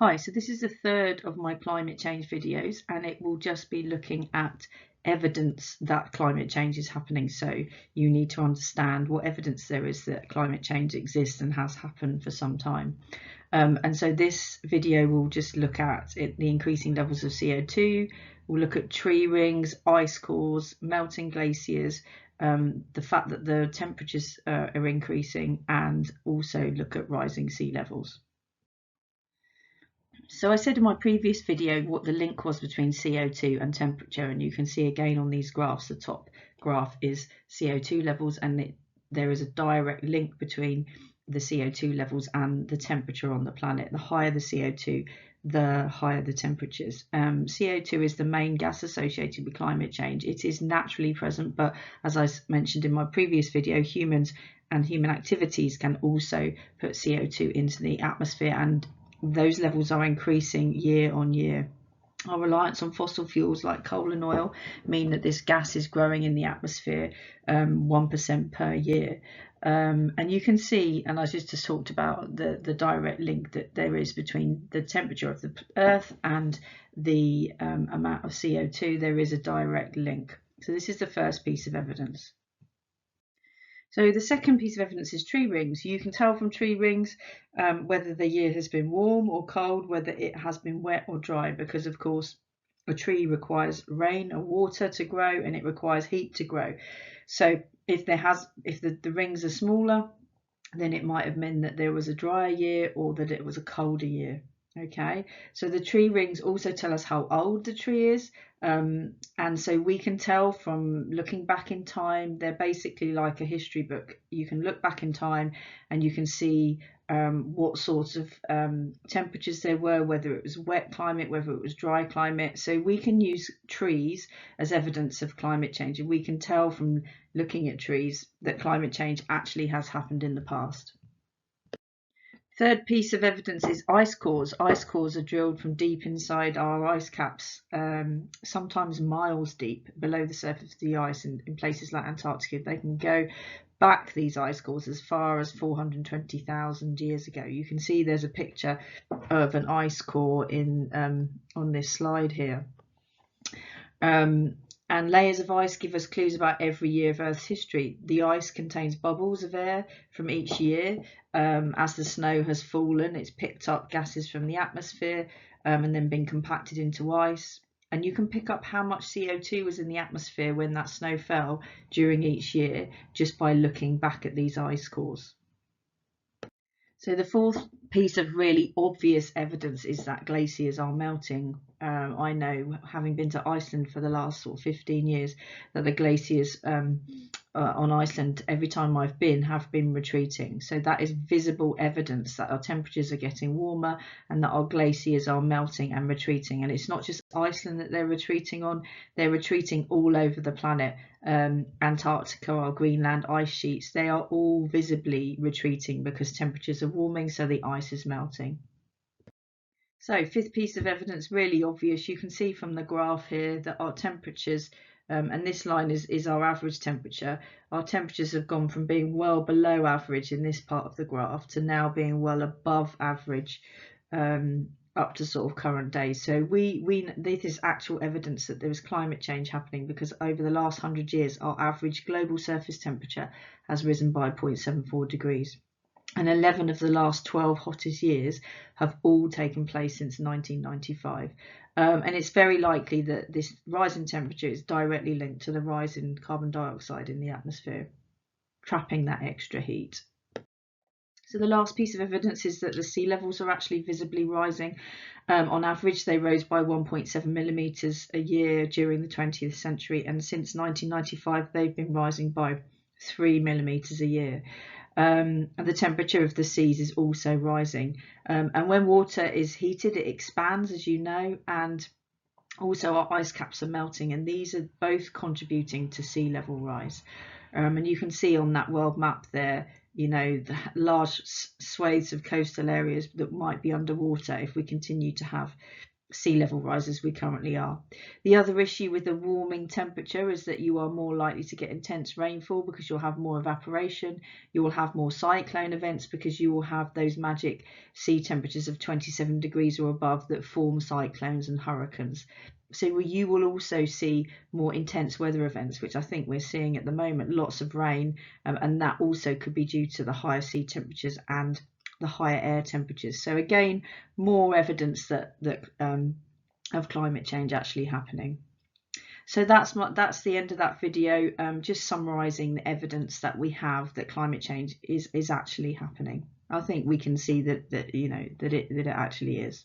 Hi, so this is the third of my climate change videos, and it will just be looking at evidence that climate change is happening. So you need to understand what evidence there is that climate change exists and has happened for some time. And so this video will just look at the increasing levels of CO2. We'll look at tree rings, ice cores, melting glaciers, the fact that the temperatures are increasing, and also look at rising sea levels. So I said in my previous video what the link was between CO2 and temperature, and you can see again on these graphs, the top graph is CO2 levels, and there is a direct link between the CO2 levels and the temperature on the planet. The higher the CO2, the higher the temperatures. CO2 is the main gas associated with climate change. It is naturally present, but as I mentioned in my previous video, humans and human activities can also put CO2 into the atmosphere, and those levels are increasing year on year. Our reliance on fossil fuels like coal and oil mean that this gas is growing in the atmosphere 1% per year. And you can see, and I just talked about the direct link that there is between the temperature of the Earth and the amount of CO2. There is a direct link. So this is the first piece of evidence. So the second piece of evidence is tree rings. You can tell from tree rings whether the year has been warm or cold, whether it has been wet or dry, because of course a tree requires rain or water to grow, and it requires heat to grow. So if the rings are smaller, then it might have meant that there was a drier year or that it was a colder year. Okay, so the tree rings also tell us how old the tree is, and so we can tell from looking back in time. They're basically like a history book. You can look back in time and you can see what sorts of temperatures there were, whether it was wet climate, whether it was dry climate. So we can use trees as evidence of climate change, and we can tell from looking at trees that climate change actually has happened in the past. Third piece of evidence is ice cores. Ice cores are drilled from deep inside our ice caps, sometimes miles deep below the surface of the ice in places like Antarctica. They can go back, these ice cores, as far as 420,000 years ago. You can see there's a picture of an ice core on this slide here. And layers of ice give us clues about every year of Earth's history. The ice contains bubbles of air from each year. As the snow has fallen, it's picked up gases from the atmosphere and then been compacted into ice. And you can pick up how much CO2 was in the atmosphere when that snow fell during each year just by looking back at these ice cores. So the fourth piece of really obvious evidence is that glaciers are melting. I know, having been to Iceland for the last sort of 15 years, that the glaciers on Iceland, every time I've been, have been retreating. So that is visible evidence that our temperatures are getting warmer and that our glaciers are melting and retreating. And it's not just Iceland that they're retreating on, they're retreating all over the planet. Antarctica, or Greenland ice sheets, they are all visibly retreating because temperatures are warming, so the ice is melting. So fifth piece of evidence, really obvious. You can see from the graph here that our temperatures, and this line is our average temperature, our temperatures have gone from being well below average in this part of the graph to now being well above average up to sort of current days. So this is actual evidence that there is climate change happening, because over the last 100 years our average global surface temperature has risen by 0.74 degrees. And 11 of the last 12 hottest years have all taken place since 1995. And it's very likely that this rise in temperature is directly linked to the rise in carbon dioxide in the atmosphere, trapping that extra heat. So the last piece of evidence is that the sea levels are actually visibly rising. On average, they rose by 1.7 millimetres a year during the 20th century, and since 1995 they've been rising by 3 millimetres a year. And the temperature of the seas is also rising. And when water is heated, it expands, as you know, and also our ice caps are melting, and these are both contributing to sea level rise. And you can see on that world map there, you know, the large swathes of coastal areas that might be underwater if we continue to have sea level rise as we currently are. The other issue with the warming temperature is that you are more likely to get intense rainfall because you'll have more evaporation. You will have more cyclone events because you will have those magic sea temperatures of 27 degrees or above that form cyclones and hurricanes. So you will also see more intense weather events, which I think we're seeing at the moment, lots of rain, and that also could be due to the higher sea temperatures and the higher air temperatures. So again, more evidence that of climate change actually happening. So that's the end of that video. Just summarising the evidence that we have that climate change is actually happening. I think we can see that it actually is.